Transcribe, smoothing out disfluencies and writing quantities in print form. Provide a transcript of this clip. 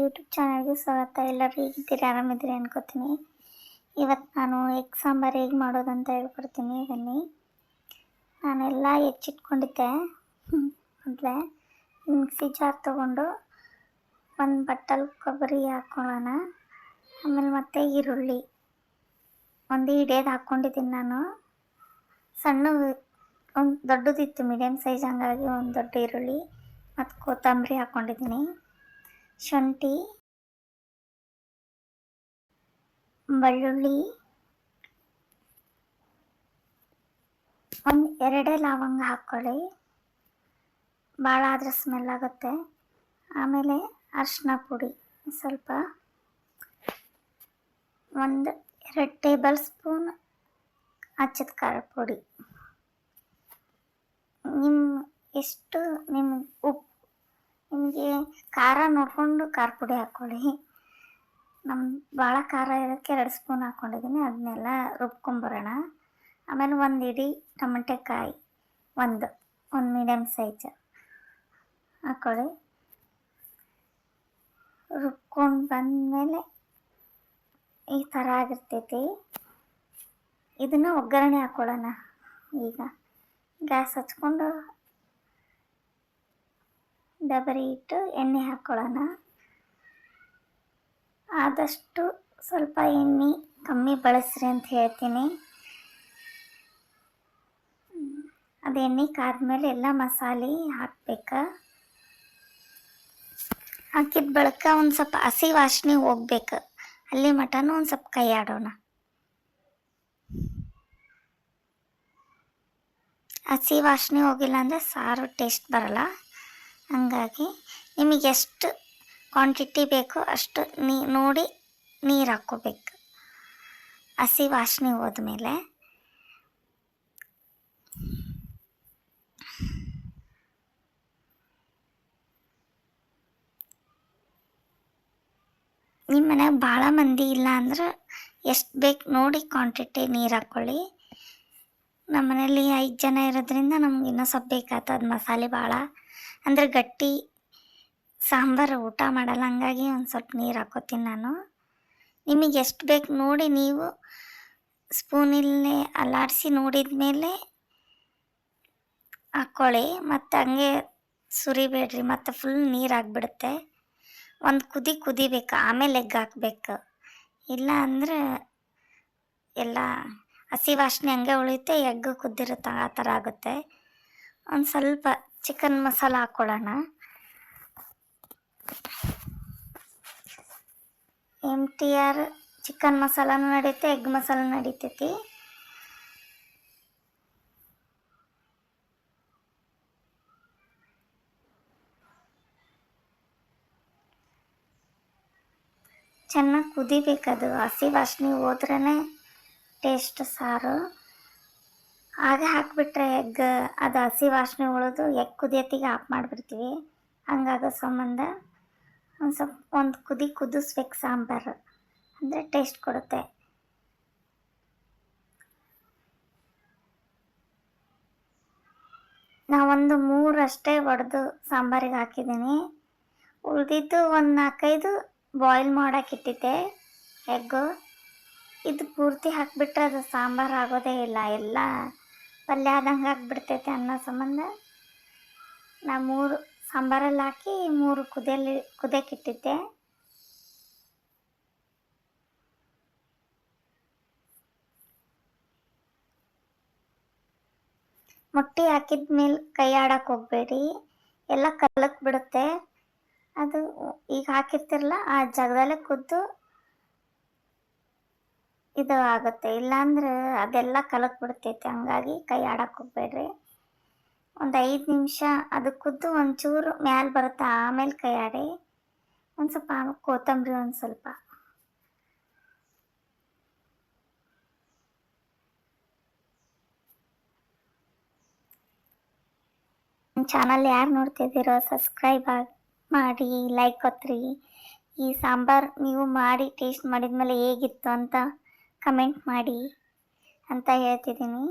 YouTube ಚಾನಲ್ಗೆ ಸ್ವಾಗತ. ಎಲ್ಲರೂ ಹೇಗಿದ್ದೀರಿ? ಆರಾಮಿದ್ದೀರಿ ಅನ್ಕೋತೀನಿ. ಇವತ್ತು ನಾನು ಎಗ್ ಸಾಂಬಾರು ಹೇಗೆ ಮಾಡೋದಂತ ಹೇಳ್ಕೊಡ್ತೀನಿ. ಬನ್ನಿ. ನಾನೆಲ್ಲ ಹೆಚ್ಚಿಟ್ಕೊಂಡಿದ್ದೆ. ಮೊದಲೇ ಮಿಕ್ಸಿ ಜಾರ್ ತೊಗೊಂಡು ಒಂದು ಬಟ್ಟಲು ಕೊಬ್ಬರಿ ಹಾಕ್ಕೊಳ್ಳೋಣ. ಆಮೇಲೆ ಮತ್ತೆ ಈರುಳ್ಳಿ ಒಂದು ಹಿಡಿಯೋದು ಹಾಕ್ಕೊಂಡಿದ್ದೀನಿ. ನಾನು ಸಣ್ಣ ಒಂದು ದೊಡ್ಡದಿತ್ತು, ಮೀಡಿಯಮ್ ಸೈಜ್, ಹಂಗಾಗಿ ಒಂದು ದೊಡ್ಡ ಈರುಳ್ಳಿ ಮತ್ತು ಕೊತ್ತಂಬರಿ ಹಾಕ್ಕೊಂಡಿದ್ದೀನಿ. ಶುಂಠಿ, ಬೆಳ್ಳುಳ್ಳಿ, ಒಂದು 2 ಲವಂಗ ಹಾಕ್ಕೊಳ್ಳಿ, ಭಾಳ ಆದರೆ ಸ್ಮೆಲ್ ಆಗುತ್ತೆ. ಆಮೇಲೆ ಅರಿಶಿನ ಪುಡಿ ಸ್ವಲ್ಪ, ಒಂದು 2 ಟೇಬಲ್ ಸ್ಪೂನ್ ಅಚ್ಚದ ಖಾರ ಪುಡಿ. ಎಷ್ಟು ನಿಮಗೆ ಖಾರ ನೋಡಿಕೊಂಡು ಖಾರ ಪುಡಿ ಹಾಕ್ಕೊಳ್ಳಿ. ನಮ್ಮ ಭಾಳ ಖಾರ ಇರೋದಕ್ಕೆ 2 ಸ್ಪೂನ್ ಹಾಕ್ಕೊಂಡಿದ್ದೀನಿ. ಅದನ್ನೆಲ್ಲ ರುಬ್ಕೊಂಬರೋಣ. ಆಮೇಲೆ ಒಂದು ಇಡೀ ಟೊಮೆಟೆಕಾಯಿ ಒಂದು ಮೀಡಿಯಮ್ ಸೈಜ್ ಹಾಕ್ಕೊಳ್ಳಿ. ರುಬ್ಕೊಂಡು ಬಂದಮೇಲೆ ಈ ಥರ ಆಗಿರ್ತೈತಿ. ಇದನ್ನು ಒಗ್ಗರಣೆ ಹಾಕ್ಕೊಳ್ಳೋಣ. ಈಗ ಗ್ಯಾಸ್ ಹಚ್ಕೊಂಡು ಡಬರಿ ಇಟ್ಟು ಎಣ್ಣೆ ಹಾಕ್ಕೊಳ್ಳೋಣ. ಆದಷ್ಟು ಸ್ವಲ್ಪ ಎಣ್ಣೆ ಕಮ್ಮಿ ಬಳಸ್ರಿ ಅಂತ ಹೇಳ್ತೀನಿ. ಅದು ಎಣ್ಣೆ ಕಾದ್ಮೇಲೆ ಎಲ್ಲ ಮಸಾಲೆ ಹಾಕ್ಬೇಕು. ಹಾಕಿದ ಬಳಿಕ ಒಂದು ಸ್ವಲ್ಪ ಹಸಿ ವಾಸನೆ ಹೋಗ್ಬೇಕು. ಅಲ್ಲಿ ಮಟನು ಒಂದು ಸ್ವಲ್ಪ ಕೈ ಆಡೋಣ. ಹಸಿ ವಾಸನೆ ಹೋಗಿಲ್ಲ ಅಂದರೆ ಸಾರು ಟೇಸ್ಟ್ ಬರಲ್ಲ. ಹಂಗಾಗಿ ನಿಮಗೆ ಎಷ್ಟು ಕ್ವಾಂಟಿಟಿ ಬೇಕೋ ಅಷ್ಟು ನೋಡಿ ನೀರು ಹಾಕ್ಕೋಬೇಕು. ಹಸಿ ವಾಸನೆ ಹೋದ್ಮೇಲೆ ನಿಮ್ಮ ಮನ್ಯಾಗ ಭಾಳ ಮಂದಿ ಇಲ್ಲ ಅಂದ್ರೆ ಎಷ್ಟು ಬೇಕು ನೋಡಿ ಕ್ವಾಂಟಿಟಿ ನೀರು ಹಾಕ್ಕೊಳ್ಳಿ. ನಮ್ಮ ಮನೇಲಿ 5 ಜನ ಇರೋದ್ರಿಂದ ನಮ್ಗೆ ಇನ್ನೂ ಸ್ವಲ್ಪ ಬೇಕಾಗ್ತದೆ ಮಸಾಲೆ ಭಾಳ, ಅಂದರೆ ಗಟ್ಟಿ ಸಾಂಬಾರು ಊಟ ಮಾಡಲ್ಲ. ಹಂಗಾಗಿ ಒಂದು ಸ್ವಲ್ಪ ನೀರು ಹಾಕ್ಕೋತೀನಿ ನಾನು. ನಿಮಗೆ ಎಷ್ಟು ಬೇಕು ನೋಡಿ ನೀವು ಸ್ಪೂನಿಲ್ಲೇ ಅಲ್ಲಾಡಿಸಿ ನೋಡಿದ ಮೇಲೆ ಹಾಕ್ಕೊಳ್ಳಿ. ಮತ್ತು ಹಂಗೆ ಸುರಿಬೇಡ್ರಿ, ಮತ್ತು ಫುಲ್ ನೀರು ಆಗಿಬಿಡುತ್ತೆ. ಒಂದು ಕುದಿಬೇಕು, ಆಮೇಲೆ ಎಗ್ ಹಾಕ್ಬೇಕು. ಇಲ್ಲ ಅಂದರೆ ಎಲ್ಲ ಹಸಿ ವಾಸನೆ ಹಂಗೆ ಉಳಿಯುತ್ತೆ, ಎಗ್ ಕುದ್ದಿರುತ್ತೆ, ಆ ಥರ ಆಗುತ್ತೆ. ಒಂದು ಸ್ವಲ್ಪ ಚಿಕನ್ ಮಸಾಲ ಹಾಕ್ಕೊಳ್ಳೋಣ. MTR ಚಿಕನ್ ಮಸಾಲನೂ ನಡೀತೆ, ಎಗ್ ಮಸಾಲ ನಡೀತೈತಿ. ಚೆನ್ನಾಗಿ ಕುದಿಬೇಕದು. ಹಸಿ ವಾಸನೆ ಹೋದ್ರೇ ಟೇಸ್ಟ್ ಸಾರು. ಆಗ ಹಾಕಿಬಿಟ್ರೆ ಎಗ್ ಅದು ಹಸಿ ವಾಸನೆ ಉಳಿದು ಎಗ್ ಕುದಿಯತ್ತಿಗೆ ಆಫ್ ಮಾಡಿಬಿಡ್ತೀವಿ. ಹಂಗಾಗೋ ಸಂಬಂಧ ಒಂದು ಸ್ವಲ್ಪ ಕುದಿಸ್ಬೇಕು ಸಾಂಬಾರು, ಅಂದರೆ ಟೇಸ್ಟ್ ಕೊಡುತ್ತೆ. ನಾವೊಂದು 3 ಅಷ್ಟೇ ಒಡೆದು ಸಾಂಬಾರಿಗೆ ಹಾಕಿದ್ದೀನಿ. ಉಳಿದಿದ್ದು ಒಂದು 4-5 ಬಾಯ್ಲ್ ಮಾಡೋಕ್ಕಿಟ್ಟಿದ್ದೆ ಎಗ್ಗು. ಇದು ಪೂರ್ತಿ ಹಾಕಿಬಿಟ್ರೆ ಅದು ಸಾಂಬಾರು ಆಗೋದೇ ಇಲ್ಲ, ಎಲ್ಲ ಪಲ್ಯ ಆದಂಗೆ ಆಗಿಬಿಡ್ತೈತೆ ಅನ್ನೋ ಸಂಬಂಧ ನಾ 3 ಸಾಂಬಾರಲ್ಲಿ ಹಾಕಿ 3 ಕುದಿಯಕ್ಕಿಟ್ಟಿದ್ದೆ. ಮೊಟ್ಟೆ ಹಾಕಿದ ಮೇಲೆ ಕೈ ಆಡಕ್ಕೆ ಹೋಗಬೇಡಿ, ಎಲ್ಲ ಕಲಕ್ ಬಿಡುತ್ತೆ. ಅದು ಈಗ ಹಾಕಿರ್ತಿರಲ್ಲ ಆ ಜಾಗದಲ್ಲೇ ಕುದ್ದು ಇದು ಆಗುತ್ತೆ. ಇಲ್ಲಾಂದ್ರೆ ಅದೆಲ್ಲ ಕಲಕ್ ಬಿಡ್ತೈತೆ. ಹಂಗಾಗಿ ಕೈ ಆಡಕ್ಕೆ ಹೋಗ್ಬೇಡ್ರಿ. ಒಂದು 5 ನಿಮಿಷ ಅದು ಕುದ್ದು ಒಂಚೂರು ಮ್ಯಾಲೆ ಬರುತ್ತೆ, ಆಮೇಲೆ ಕೈ ಆಡಿ. ಒಂದು ಸ್ವಲ್ಪ ಕೊತ್ತಂಬರಿ ಒಂದು ಸ್ವಲ್ಪ. ನನ್ನ ಚಾನಲ್ ಯಾರು ನೋಡ್ತಿದ್ದೀರೋ ಸಬ್ಸ್ಕ್ರೈಬ್ ಮಾಡಿ, ಲೈಕ್ ಒತ್ತಿರಿ. ಈ ಸಾಂಬಾರು ನೀವು ಮಾಡಿ ಟೇಸ್ಟ್ ಮಾಡಿದ್ಮೇಲೆ ಹೇಗಿತ್ತು ಅಂತ ಕಮೆಂಟ್ ಮಾಡಿ ಅಂತ ಹೇಳ್ತಿದ್ದೀನಿ.